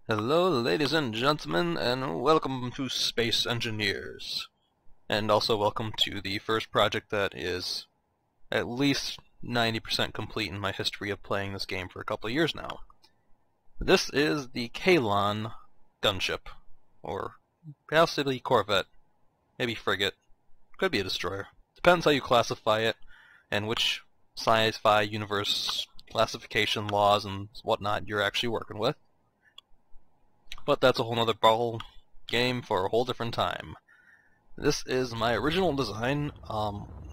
Hello, ladies and gentlemen, and welcome to Space Engineers. And also welcome to the first project that is at least 90% complete in my history of playing this game for a couple of years now. This is the Kalon gunship, or possibly corvette, maybe frigate, could be a destroyer. Depends how you classify it, and which sci-fi universe classification laws and whatnot you're actually working with. But that's a whole other ball game for a whole different time. This is my original design.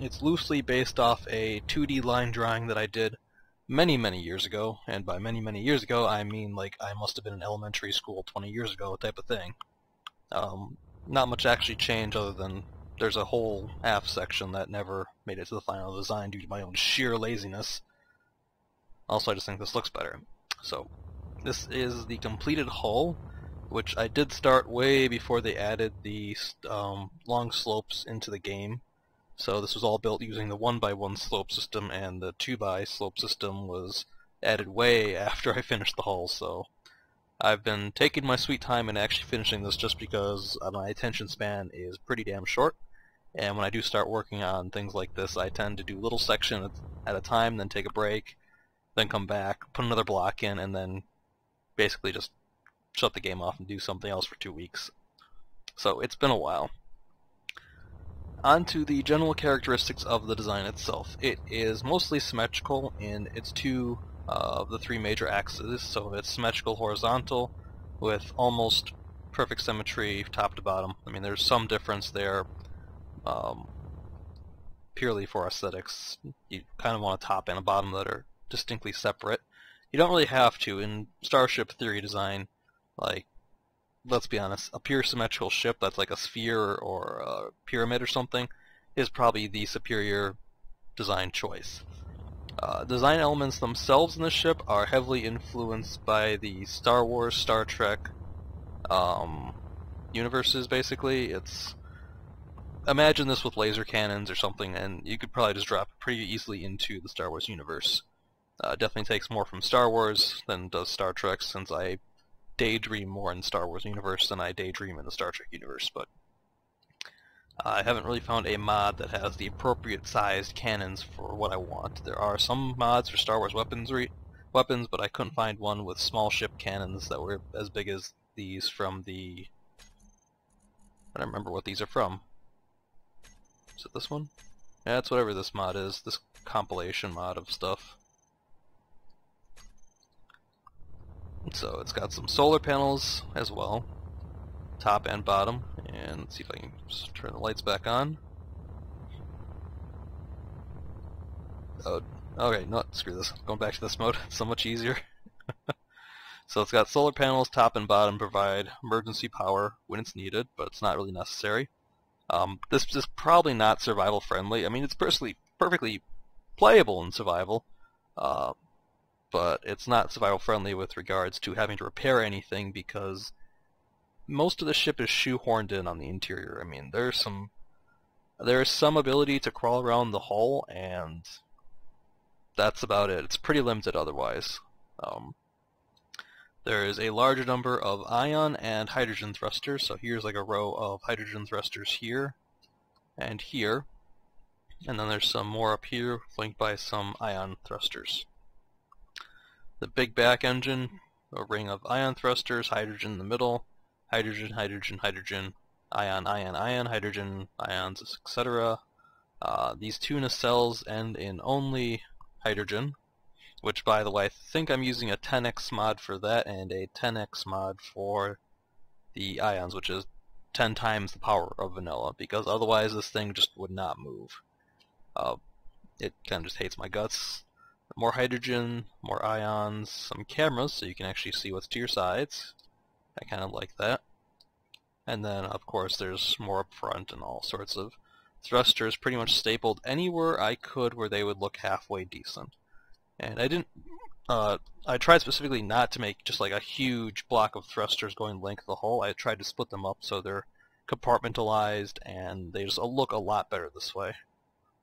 It's loosely based off a 2D line drawing that I did many years ago, and by many years ago I mean like I must have been in elementary school 20 years ago type of thing. Not much actually changed other than there's a whole half section that never made it to the final design due to my own sheer laziness. Also, I just think this looks better. So, this is the completed hull, which I did start way before they added the long slopes into the game. So this was all built using the 1x1 slope system, and the 2x slope system was added way after I finished the hull. So I've been taking my sweet time and actually finishing this just because my attention span is pretty damn short. And when I do start working on things like this, I tend to do little section at a time, then take a break, then come back, put another block in, and then basically just shut the game off and do something else for 2 weeks. So it's been a while. On to the general characteristics of the design itself. It is mostly symmetrical in its two of the three major axes, so it's symmetrical horizontal with almost perfect symmetry top to bottom. I mean, there's some difference there purely for aesthetics. You kind of want a top and a bottom that are distinctly separate. You don't really have to. In Starship theory design, like, let's be honest, a pure symmetrical ship that's like a sphere or a pyramid or something is probably the superior design choice. Design elements themselves in the ship are heavily influenced by the Star Wars, Star Trek universes, basically. Imagine this with laser cannons or something, and you could probably just drop it pretty easily into the Star Wars universe. Definitely takes more from Star Wars than does Star Trek, since I daydream more in the Star Wars universe than I daydream in the Star Trek universe, but I haven't really found a mod that has the appropriate sized cannons for what I want. There are some mods for Star Wars weapons, but I couldn't find one with small ship cannons that were as big as these from the... I don't remember what these are from. Is it this one? Yeah, it's whatever this mod is, this compilation mod of stuff. So it's got some solar panels as well, top and bottom, and let's see if I can just turn the lights back on. Oh, okay, no, screw this. Going back to this mode, it's so much easier. So it's got solar panels, top and bottom, provide emergency power when it's needed, but it's not really necessary. This is probably not survival friendly. I mean, it's perfectly playable in survival, but it's not survival friendly with regards to having to repair anything because most of the ship is shoehorned in on the interior. I mean, there's some ability to crawl around the hull, and that's about it. It's pretty limited otherwise. There is a larger number of ion and hydrogen thrusters, so here's like a row of hydrogen thrusters here and here, and then there's some more up here flanked by some ion thrusters. The big back engine, a ring of ion thrusters, hydrogen in the middle, hydrogen, hydrogen, hydrogen, ion, ion, ion, hydrogen, ions, etc. These two nacelles end in only hydrogen, which, by the way, I think I'm using a 10x mod for that and a 10x mod for the ions, which is 10 times the power of vanilla, because otherwise this thing just would not move. It kind of just hates my guts. More hydrogen, more ions, some cameras so you can actually see what's to your sides. I kind of like that. And then, of course, there's more up front and all sorts of thrusters pretty much stapled anywhere I could where they would look halfway decent. And I didn't... I tried specifically not to make just like a huge block of thrusters going length of the hull. I tried to split them up so they're compartmentalized and they just look a lot better this way.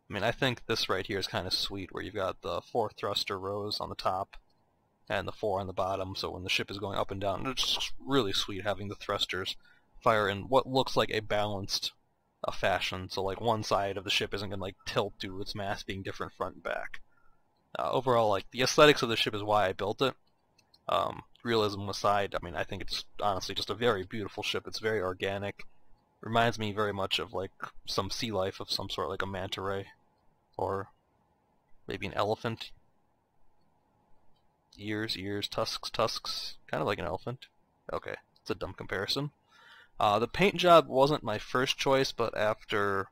I mean, I think this right here is kind of sweet, where you've got the 4 thruster rows on the top, and the 4 on the bottom, so when the ship is going up and down, it's just really sweet having the thrusters fire in what looks like a balanced fashion, so like one side of the ship isn't going to like tilt due to its mass being different front and back. Overall, like the aesthetics of the ship is why I built it. Realism aside, I mean, I think it's honestly just a very beautiful ship. It's very organic. Reminds me very much of like some sea life of some sort, like a manta ray, or maybe an elephant. Ears, tusks, kind of like an elephant. Okay, it's a dumb comparison. The paint job wasn't my first choice, but after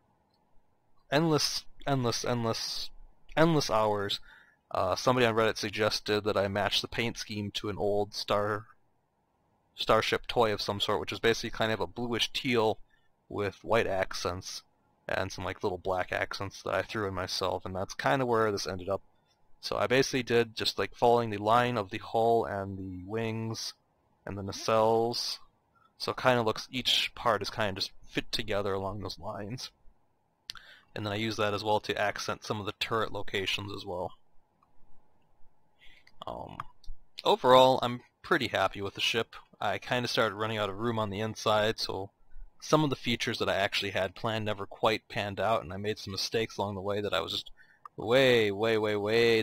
endless hours, somebody on Reddit suggested that I match the paint scheme to an old starship toy of some sort, which is basically kind of a bluish teal with white accents and some like little black accents that I threw in myself, and that's kind of where this ended up. So I basically did just like following the line of the hull and the wings and the nacelles, so it kind of looks, each part is kind of just fit together along those lines. And then I use that as well to accent some of the turret locations as well. Overall, I'm pretty happy with the ship. I kind of started running out of room on the inside, so some of the features that I actually had planned never quite panned out, and I made some mistakes along the way that I was just way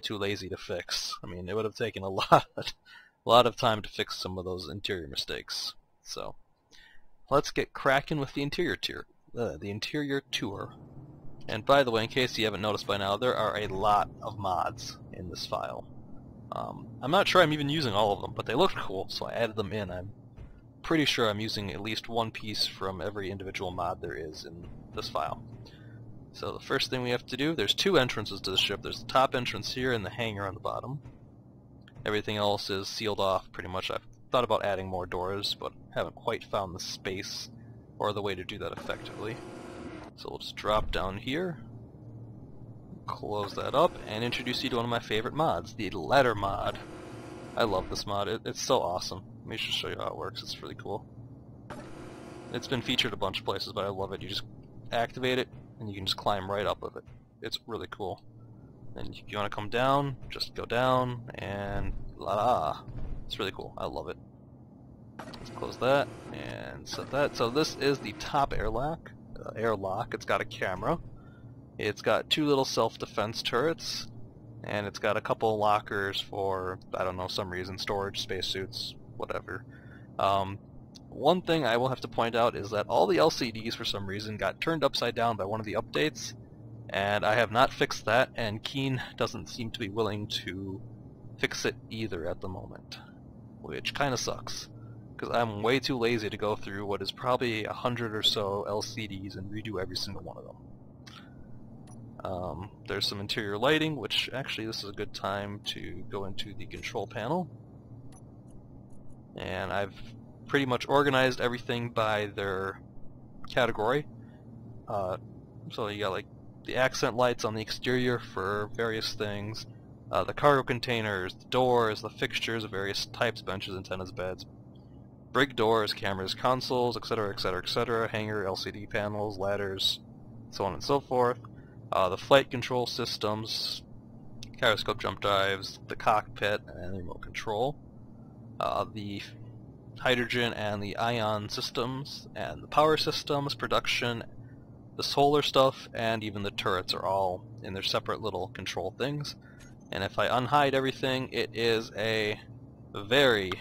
too lazy to fix. I mean, it would have taken a lot of time to fix some of those interior mistakes. So, let's get cracking with the interior tour. And by the way, in case you haven't noticed by now, there are a lot of mods in this file. I'm not sure I'm even using all of them, but they look cool, so I added them in. I'm pretty sure I'm using at least one piece from every individual mod there is in this file. So the first thing we have to do, there's two entrances to the ship. There's the top entrance here and the hangar on the bottom. Everything else is sealed off pretty much. I've thought about adding more doors, but haven't quite found the space or the way to do that effectively. So we'll just drop down here, close that up, and introduce you to one of my favorite mods, the ladder mod. I love this mod. It's so awesome. Let me just show you how it works. It's really cool. It's been featured a bunch of places, but I love it. You just activate it, and you can just climb right up with it. It's really cool. And if you want to come down, just go down, and la-la. It's really cool. I love it. Let's close that, and set that. So this is the top airlock. It's got a camera. It's got two little self-defense turrets, and it's got a couple lockers for, I don't know, some reason, storage, spacesuits, whatever. One thing I will have to point out is that all the LCDs for some reason got turned upside down by one of the updates, and I have not fixed that, and Keen doesn't seem to be willing to fix it either at the moment, which kind of sucks, because I'm way too lazy to go through what is probably 100 or so LCDs and redo every single one of them. There's some interior lighting, which actually this is a good time to go into the control panel. And I've pretty much organized everything by their category. So you got like the accent lights on the exterior for various things, the cargo containers, the doors, the fixtures of various types, benches, antennas, beds, brig doors, cameras, consoles, etc., etc., etc., hangar, LCD panels, ladders, so on and so forth. The flight control systems, gyroscope jump drives, the cockpit, and the remote control. The hydrogen and the ion systems, and the power systems, production, the solar stuff, and even the turrets are all in their separate little control things. And if I unhide everything, it is a very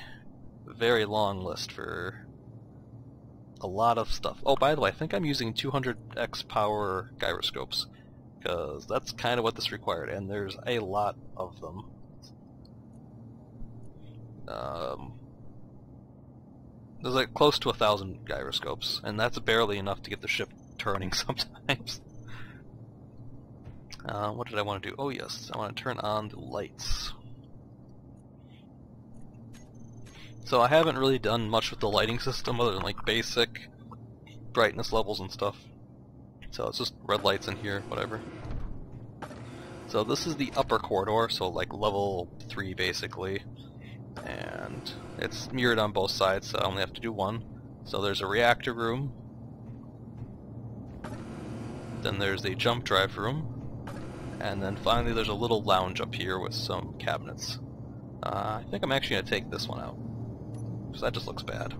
long list for a lot of stuff. Oh, by the way, I think I'm using 200x power gyroscopes, because that's kind of what this required, and there's a lot of them. There's like close to 1,000 gyroscopes, and that's barely enough to get the ship turning sometimes. What did I want to do? Oh yes, I want to turn on the lights. So I haven't really done much with the lighting system other than like basic brightness levels and stuff. So it's just red lights in here, whatever. So this is the upper corridor, so like level 3 basically. And it's mirrored on both sides, so I only have to do one. So there's a reactor room. Then there's a jump drive room. And then finally there's a little lounge up here with some cabinets. I think I'm actually going to take this one out, because that just looks bad.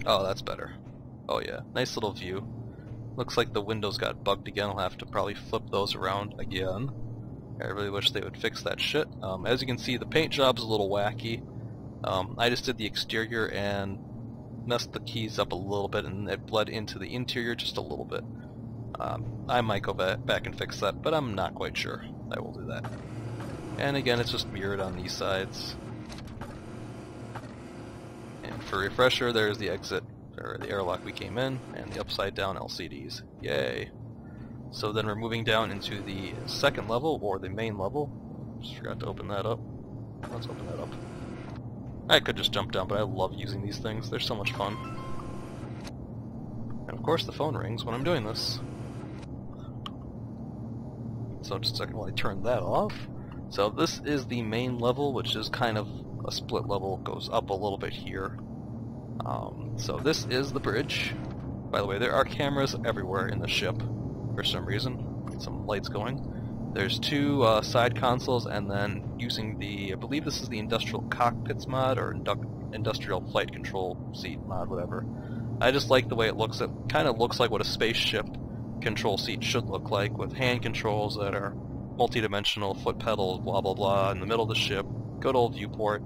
Oh, that's better. Oh yeah, nice little view. Looks like the windows got bugged again. I'll have to probably flip those around again. I really wish they would fix that shit. As you can see, the paint job's a little wacky. I just did the exterior and messed the keys up a little bit, and it bled into the interior just a little bit. I might go back and fix that, but I'm not quite sure. I will do that. And again, it's just mirrored on these sides. And for refresher, there's the exit, or the airlock we came in, and the upside down LCDs. Yay! So then we're moving down into the second level, or the main level. Just forgot to open that up. Let's open that up. I could just jump down, but I love using these things. They're so much fun. And of course the phone rings when I'm doing this. So just a second while I turn that off. So this is the main level, which is kind of a split level. It goes up a little bit here. So this is the bridge. By the way, there are cameras everywhere in the ship for some reason. Get some lights going. There's two side consoles, and then using the, I believe this is the Industrial Cockpits mod, or Industrial Flight Control Seat mod, whatever. I just like the way it looks. It kind of looks like what a spaceship control seat should look like, with hand controls that are multi-dimensional, foot pedals, blah blah blah, in the middle of the ship. Good old viewport.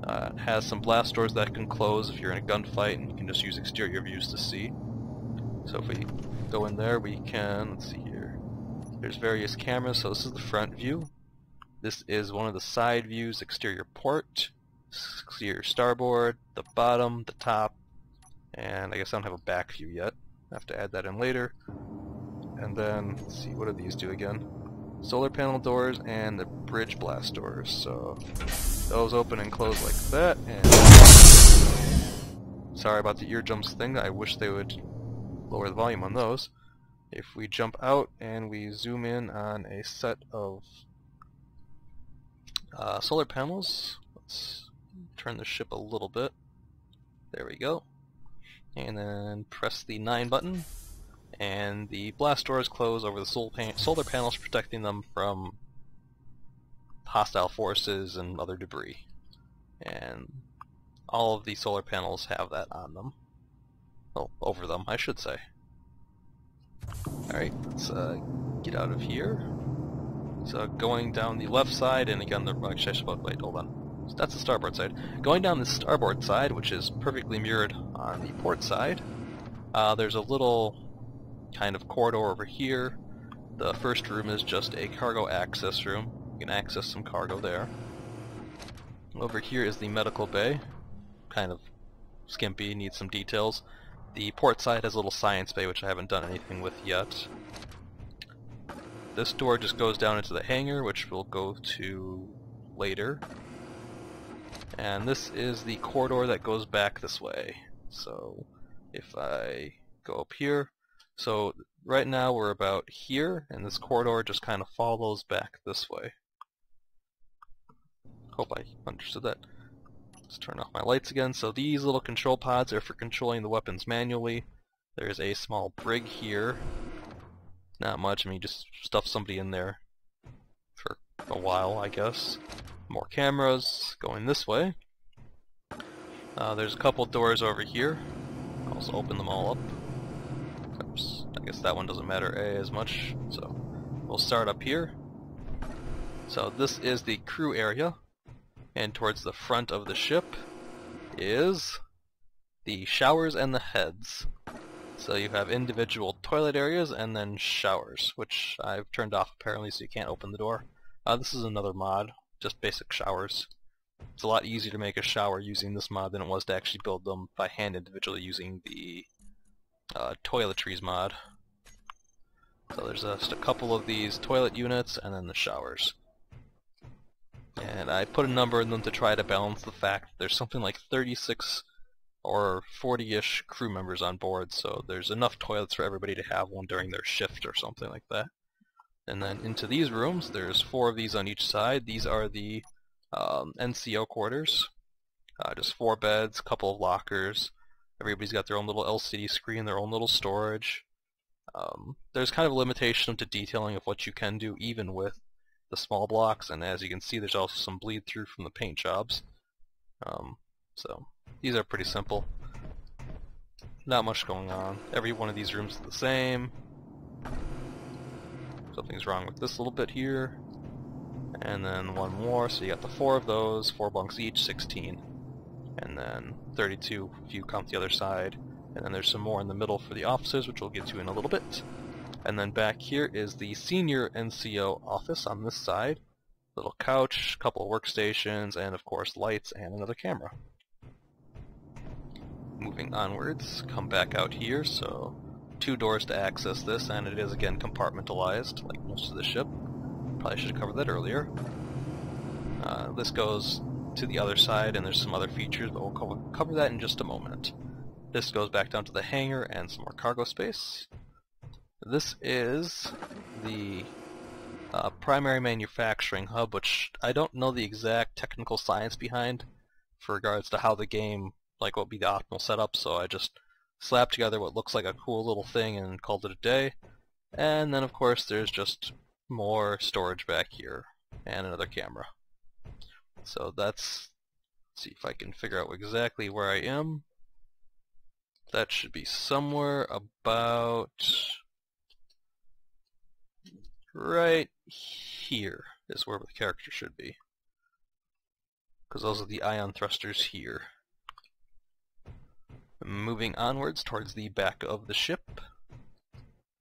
It has some blast doors that can close if you're in a gunfight, and you can just use exterior views to see. So if we go in there, we can, let's see here, there's various cameras. So this is the front view. This is one of the side views, exterior port, exterior starboard, the bottom, the top, and I guess I don't have a back view yet. I have to add that in later. And then, let's see, what do these do again? Solar panel doors and the bridge blast doors. So those open and close like that. And sorry about the eardrums thing. I wish they would lower the volume on those. If we jump out and we zoom in on a set of solar panels, let's turn the ship a little bit. There we go. And then press the 9 button, and the blast doors close over the solar panels, protecting them from hostile forces and other debris. And all of the solar panels have that on them. Oh, over them, I should say. Alright, let's get out of here. So going down the left side, and again, actually I should, wait, hold on. That's the starboard side. Going down the starboard side, which is perfectly mirrored on the port side, there's a little kind of corridor over here. The first room is just a cargo access room. You can access some cargo there. Over here is the medical bay. Kind of skimpy, needs some details. The port side has a little science bay, which I haven't done anything with yet. This door just goes down into the hangar, which we'll go to later. And this is the corridor that goes back this way. So if I go up here, so right now we're about here, and this corridor just kind of follows back this way. Hope I understood that. Let's turn off my lights again. So these little control pods are for controlling the weapons manually. There's a small brig here. Not much, I mean, just stuff somebody in there for a while, I guess. More cameras going this way. There's a couple doors over here. I'll also open them all up. Oops, I guess that one doesn't matter as much, so we'll start up here. So this is the crew area, and towards the front of the ship is the showers and the heads. So you have individual toilet areas and then showers, which I've turned off apparently, so you can't open the door. This is another mod, just basic showers. It's a lot easier to make a shower using this mod than it was to actually build them by hand individually using the toiletries mod. So there's just a couple of these toilet units and then the showers. And I put a number in them to try to balance the fact that there's something like 36 or 40-ish crew members on board, so there's enough toilets for everybody to have one during their shift or something like that. And then into these rooms, there's 4 of these on each side. These are the NCO quarters. Just 4 beds, couple of lockers. Everybody's got their own little LCD screen, their own little storage. There's kind of a limitation to detailing of what you can do, even with the small blocks, and as you can see there's also some bleed through from the paint jobs. So these are pretty simple. Not much going on. Every one of these rooms is the same. Something's wrong with this little bit here. And then one more, so you got the 4 of those, 4 bunks each, 16. And then 32 if you count the other side. And then there's some more in the middle for the officers, which we'll get to in a little bit. And then back here is the senior NCO office on this side. Little couch, couple of workstations, and of course lights and another camera. Moving onwards, come back out here, so 2 doors to access this, and it is again compartmentalized, like most of the ship. Probably should have covered that earlier. This goes to the other side, and there's some other features, but we'll cover that in just a moment. This goes back down to the hangar and some more cargo space. This is the primary manufacturing hub, which I don't know the exact technical science behind for regards to how the game, like what would be the optimal setup, so I just slapped together what looks like a cool little thing and called it a day. And then of course there's just more storage back here and another camera. So let's see if I can figure out exactly where I am. That should be somewhere about right here is where the character should be, because those are the ion thrusters here. Moving onwards towards the back of the ship.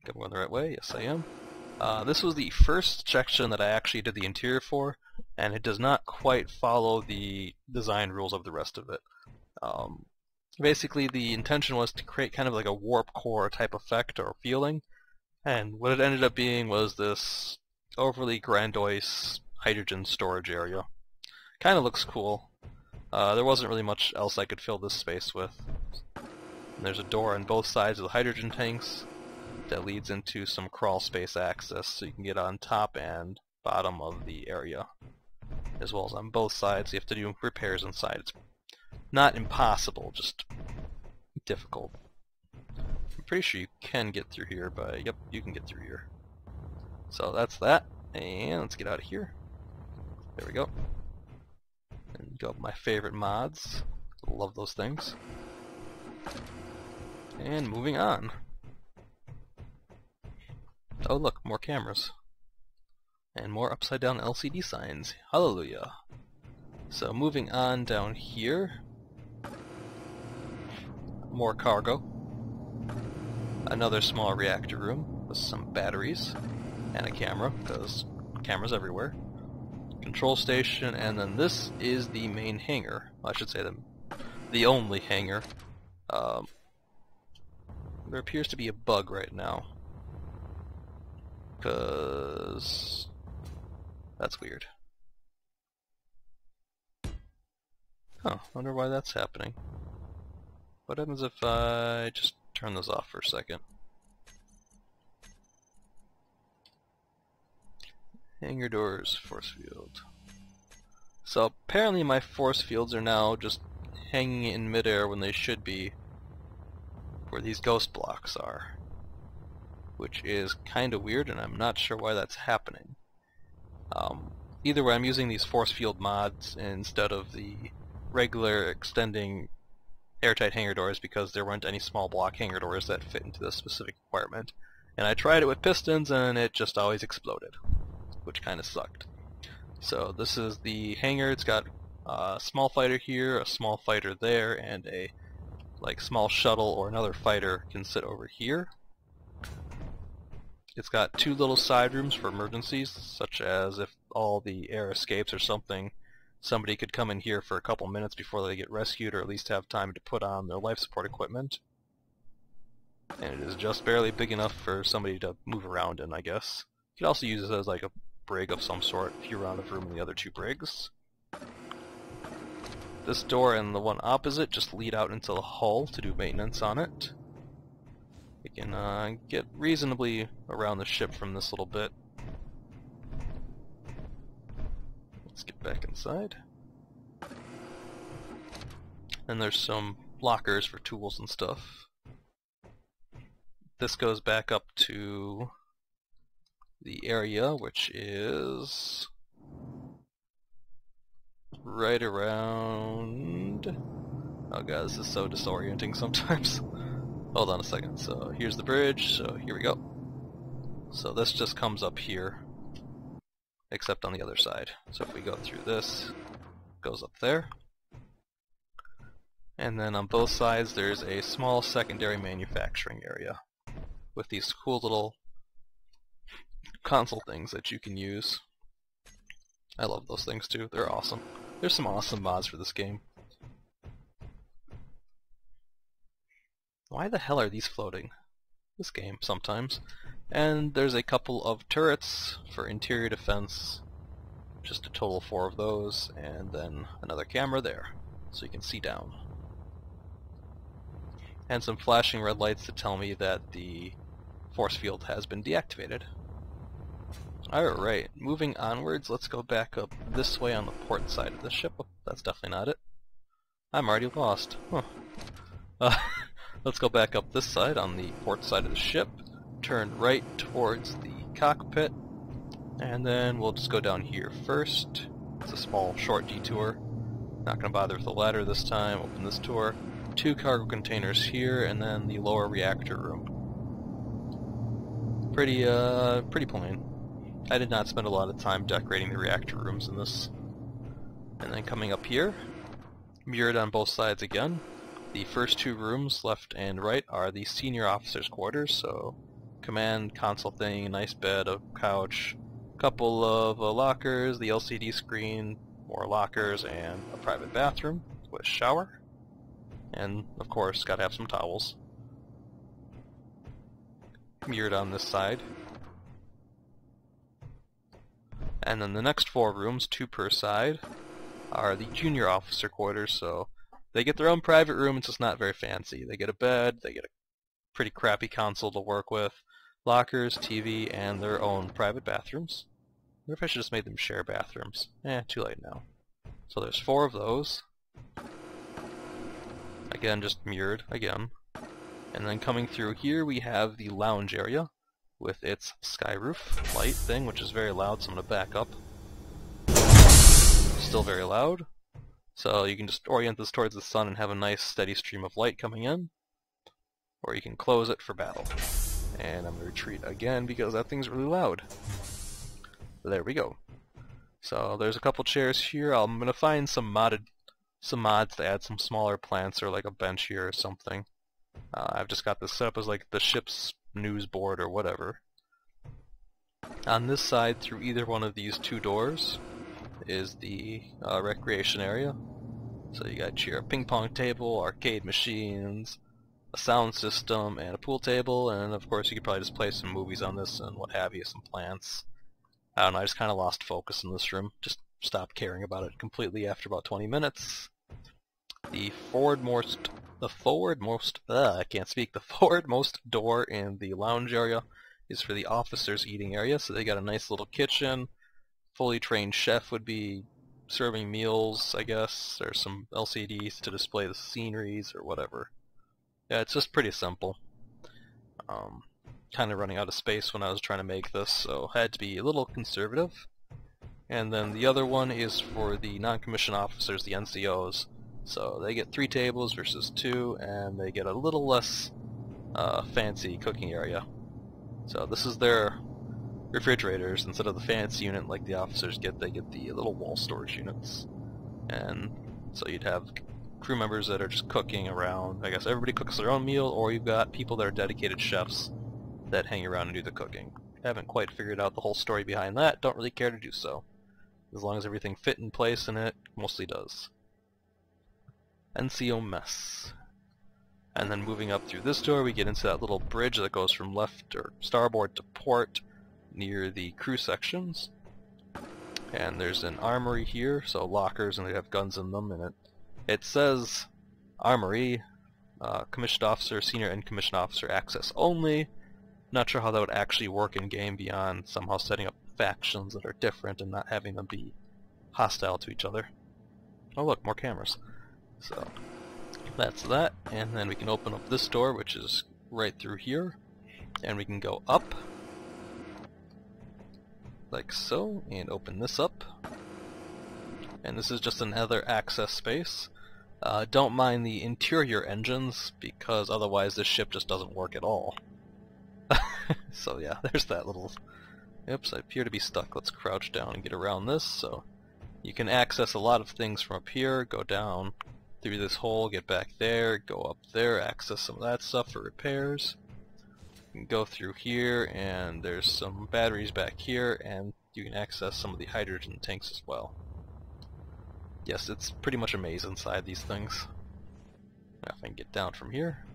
I'm going the right way, yes I am. This was the first section that I actually did the interior for, and it does not quite follow the design rules of the rest of it. Basically the intention was to create kind of like a warp core type effect or feeling, and what it ended up being was this overly grandiose hydrogen storage area. Kind of looks cool. There wasn't really much else I could fill this space with. And there's a door on both sides of the hydrogen tanks that leads into some crawl space access, so you can get on top and bottom of the area, as well as on both sides. You have to do repairs inside. It's not impossible, just difficult. I'm pretty sure you can get through here, but yep, you can get through here. So that's that, and let's get out of here. There we go. And go up my favorite mods. Love those things. And moving on. Oh look, more cameras. And more upside down LCD signs. Hallelujah. So moving on down here. More cargo. Another small reactor room with some batteries. And a camera, because cameras everywhere. Control station, and then this is the main hangar. Well, I should say the only hangar. There appears to be a bug right now. Because that's weird. Huh, wonder why that's happening. What happens if I just turn this off for a second? Hangar doors, force field. So apparently my force fields are now just hanging in midair when they should be where these ghost blocks are. Which is kinda weird, and I'm not sure why that's happening. Either way, I'm using these force field mods instead of the regular extending airtight hangar doors because there weren't any small block hangar doors that fit into this specific requirement. And I tried it with pistons and it just always exploded, which kinda sucked. So this is the hangar. It's got a small fighter here, a small fighter there, and a small shuttle or another fighter can sit over here. It's got 2 little side rooms for emergencies, such as if all the air escapes or something, somebody could come in here for a couple minutes before they get rescued, or at least have time to put on their life support equipment. And it is just barely big enough for somebody to move around in, I guess. You could also use it as like a brig of some sort if you run out of room in the other 2 brigs. This door and the one opposite just lead out into the hull to do maintenance on it. We can get reasonably around the ship from this little bit. Let's get back inside. And there's some lockers for tools and stuff. This goes back up to the area, which is right around... Oh god, this is so disorienting sometimes. Hold on a second. So here's the bridge, so here we go. So this just comes up here, except on the other side. So if we go through this, it goes up there. And then on both sides there's a small secondary manufacturing area with these cool little console things that you can use. I love those things too, they're awesome. There's some awesome mods for this game. Why the hell are these floating? This game, sometimes. And there's a couple of turrets for interior defense. Just a total of 4 of those, and then another camera there, so you can see down. And some flashing red lights to tell me that the force field has been deactivated. Alright, moving onwards, let's go back up this way on the port side of the ship. Oh, that's definitely not it. I'm already lost. Huh. Let's go back up this side on the port side of the ship, turn right towards the cockpit, and then we'll just go down here first. It's a small, short detour. Not going to bother with the ladder this time. Open this door. 2 cargo containers here, and then the lower reactor room. Pretty plain. I did not spend a lot of time decorating the reactor rooms in this. And then coming up here, mirrored on both sides again. The first 2 rooms, left and right, are the senior officers' quarters, so command console thing, a nice bed, a couch, a couple of lockers, the LCD screen, more lockers, and a private bathroom with shower. And, of course, gotta have some towels. Mirrored on this side. And then the next 4 rooms, 2 per side, are the junior officer quarters, so they get their own private room, it's just not very fancy. They get a bed, they get a pretty crappy console to work with, lockers, TV, and their own private bathrooms. I wonder if I should just make them share bathrooms. Too late now. So there's 4 of those. Again, just mirrored again. And then coming through here we have the lounge area with its sky roof light thing, which is very loud, so I'm going to back up. Still very loud. So you can just orient this towards the sun and have a nice steady stream of light coming in. Or you can close it for battle. And I'm going to retreat again because that thing's really loud. There we go. So there's a couple chairs here. I'm going to find some mods to add some smaller plants or like a bench here or something. I've just got this set up as like the ship's news board or whatever. On this side, through either one of these 2 doors, is the recreation area. So you got your ping pong table, arcade machines, a sound system, and a pool table, and of course you could probably just play some movies on this and what have you, some plants. I don't know, I just kind of lost focus in this room. Just stopped caring about it completely after about 20 minutes. The forwardmost door in the lounge area is for the officers' eating area, so they got a nice little kitchen. Fully trained chef would be serving meals, I guess. There's some LCDs to display the sceneries or whatever. Yeah, it's just pretty simple. Kind of running out of space when I was trying to make this, so had to be a little conservative. And then the other one is for the non-commissioned officers, the NCOs. So they get 3 tables versus 2, and they get a little less fancy cooking area. So this is their refrigerators. Instead of the fancy unit like the officers get, they get the little wall storage units. And so you'd have crew members that are just cooking around. I guess everybody cooks their own meal, or you've got people that are dedicated chefs that hang around and do the cooking. Haven't quite figured out the whole story behind that, don't really care to do so. As long as everything fit in place, and it mostly does. NCO mess. And then moving up through this door, we get into that little bridge that goes from left or starboard to port near the crew sections. And there's an armory here, so lockers, and they have guns in them. And it says armory, commissioned officer, senior and commissioned officer access only. Not sure how that would actually work in game beyond somehow setting up factions that are different and not having them be hostile to each other. Oh look, more cameras. So that's that, and then we can open up this door, which is right through here, and we can go up. like so, and open this up. And this is just another access space. Don't mind the interior engines, because otherwise this ship just doesn't work at all. So yeah, there's that little... Oops, I appear to be stuck. Let's crouch down and get around this. So you can access a lot of things from up here, go down through this hole, get back there, go up there, access some of that stuff for repairs. You can go through here, and there's some batteries back here, and you can access some of the hydrogen tanks as well. Yes, it's pretty much a maze inside these things. Now if I can get down from here.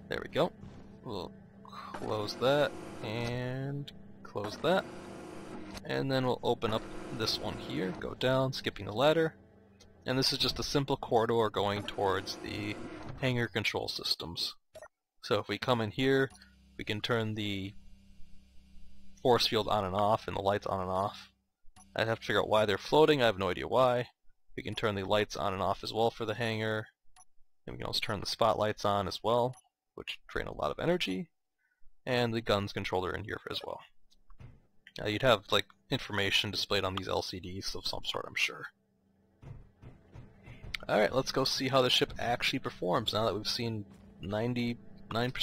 There we go. We'll close that, and close that. And then we'll open up this one here, go down, skipping the ladder. And this is just a simple corridor going towards the hangar control systems. So if we come in here, we can turn the force field on and off, and the lights on and off. I'd have to figure out why they're floating, I have no idea why. We can turn the lights on and off as well for the hangar. And we can also turn the spotlights on as well, which drain a lot of energy. And the guns controller in here as well. You'd have like information displayed on these LCDs of some sort, I'm sure. Alright, let's go see how the ship actually performs now that we've seen 99%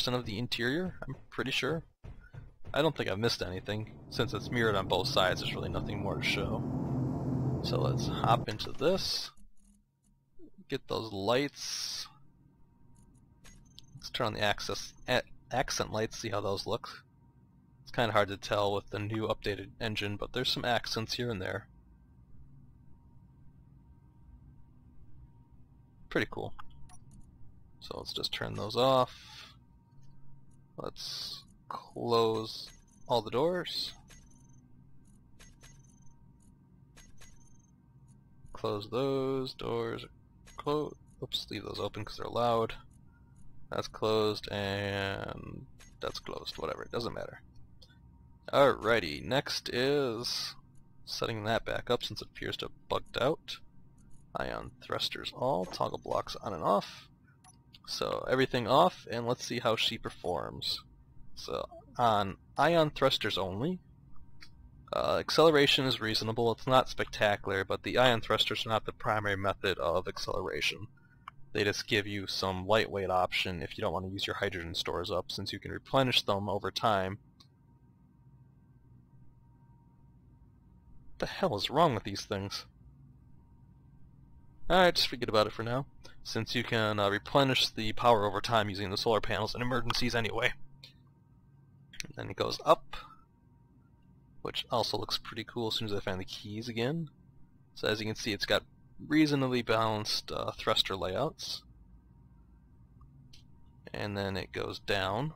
of the interior, I'm pretty sure. I don't think I've missed anything. Since it's mirrored on both sides, there's really nothing more to show. So let's hop into this. Get those lights. Let's turn on the accent lights, see how those look. It's kind of hard to tell with the new updated engine, but there's some accents here and there. Pretty cool. So let's just turn those off. Let's close all the doors. Close those doors. Close. Oops, leave those open because they're loud. That's closed, and that's closed. Whatever, it doesn't matter. Alrighty, next is setting that back up since it appears to have bugged out. Ion thrusters all, toggle blocks on and off. So everything off, and let's see how she performs. So on ion thrusters only, acceleration is reasonable. It's not spectacular, but the ion thrusters are not the primary method of acceleration. They just give you some lightweight option if you don't want to use your hydrogen stores up, since you can replenish them over time. What the hell is wrong with these things? Alright, just forget about it for now, since you can replenish the power over time using the solar panels in emergencies anyway. And then it goes up, which also looks pretty cool as soon as I find the keys again. So as you can see, it's got reasonably balanced thruster layouts. And then it goes down.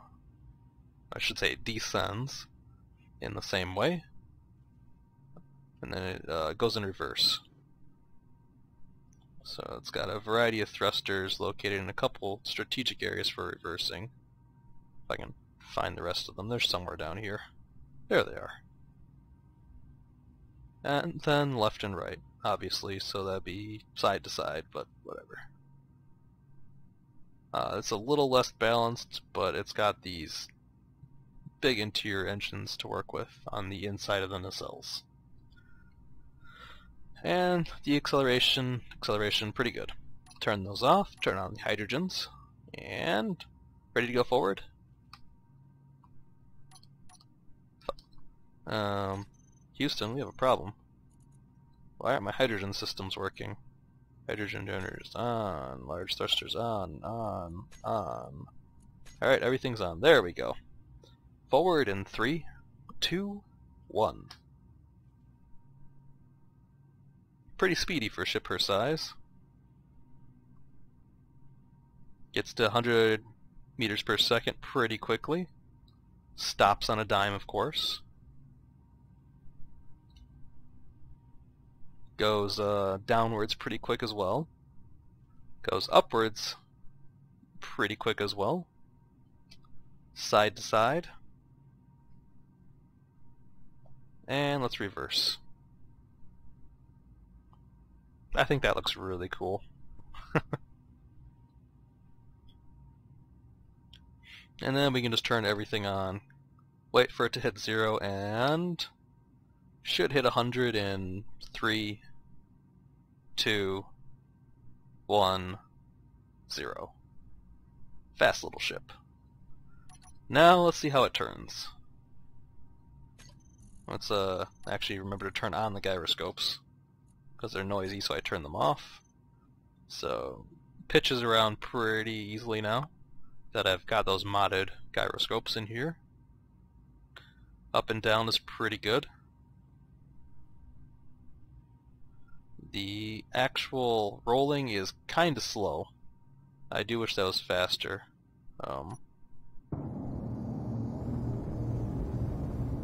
I should say it descends in the same way. And then it goes in reverse. So it's got a variety of thrusters located in a couple strategic areas for reversing. If I can find the rest of them, they're somewhere down here. There they are. And then left and right, obviously, so that'd be side to side, but whatever. It's a little less balanced, but it's got these big interior engines to work with on the inside of the nacelles. And the acceleration, pretty good. Turn those off, turn on the hydrogens, and ready to go forward. Houston, we have a problem. Why aren't my hydrogen systems working? Hydrogen generators on, large thrusters on. Alright, everything's on. There we go. Forward in 3, 2, 1. Pretty speedy for a ship her size. Gets to 100 meters per second pretty quickly. Stops on a dime, of course. Goes downwards pretty quick as well. Goes upwards pretty quick as well. Side to side. And let's reverse. I think that looks really cool. And then we can just turn everything on, wait for it to hit 0, and Should hit 100 in 3, 2, 1, 0. Fast little ship. Now let's see how it turns. Let's actually remember to turn on the gyroscopes, because they're noisy, so I turn them off. So pitches around pretty easily now that I've got those modded gyroscopes in here. Up and down is pretty good. The actual rolling is kinda slow. I do wish that was faster.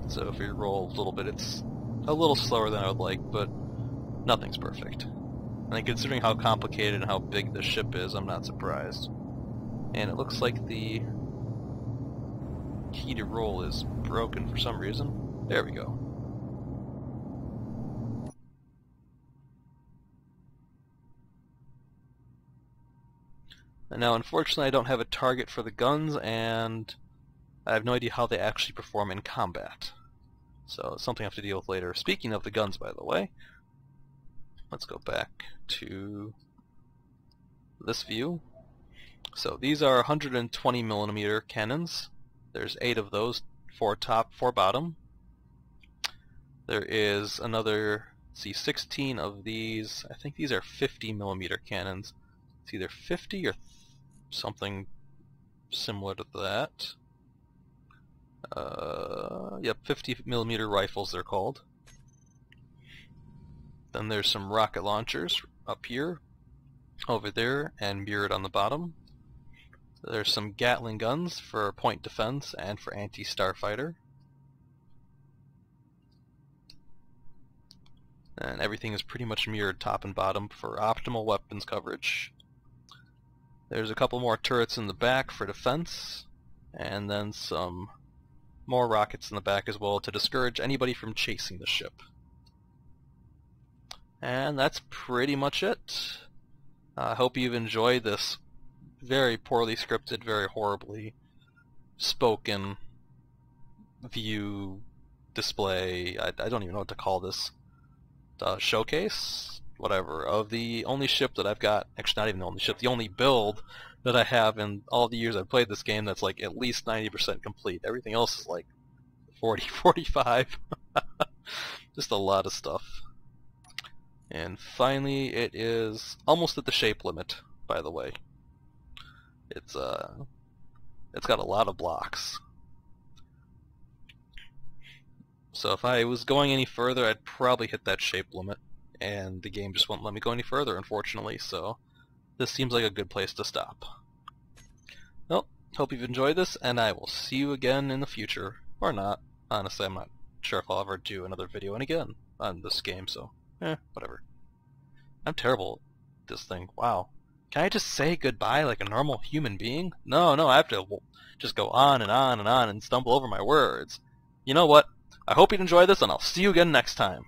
So if we roll a little bit, it's a little slower than I would like, but nothing's perfect. And considering how complicated and how big this ship is, I'm not surprised. And it looks like the key to roll is broken for some reason. There we go. And now unfortunately I don't have a target for the guns, and I have no idea how they actually perform in combat. So it's something I have to deal with later. Speaking of the guns, by the way, let's go back to this view. So these are 120mm cannons. There's 8 of those, 4 top, 4 bottom. There is another, see, 16 of these. I think these are 50mm cannons. It's either 50 or something similar to that. Yep, 50mm rifles they're called. Then there's some rocket launchers up here, over there, and mirrored on the bottom. There's some Gatling guns for point defense and for anti-starfighter. And everything is pretty much mirrored top and bottom for optimal weapons coverage. There's a couple more turrets in the back for defense, and then some more rockets in the back as well to discourage anybody from chasing the ship. And that's pretty much it. I hope you've enjoyed this very poorly scripted, very horribly spoken view display. I don't even know what to call this. Showcase? Whatever. Of the only ship that I've got, actually not even the only ship, the only build that I have in all the years I've played this game that's like at least 90% complete. Everything else is like 40, 45. Just a lot of stuff. And finally, it is almost at the shape limit, by the way. It's got a lot of blocks. So if I was going any further, I'd probably hit that shape limit, and the game just won't let me go any further, unfortunately, so this seems like a good place to stop. Well, hope you've enjoyed this, and I will see you again in the future. Or not. Honestly, I'm not sure if I'll ever do another video again on this game, so whatever. I'm terrible at this thing. Wow. Can I just say goodbye like a normal human being? No, I have to just go on and on and on and stumble over my words. You know what? I hope you enjoyed this, and I'll see you again next time.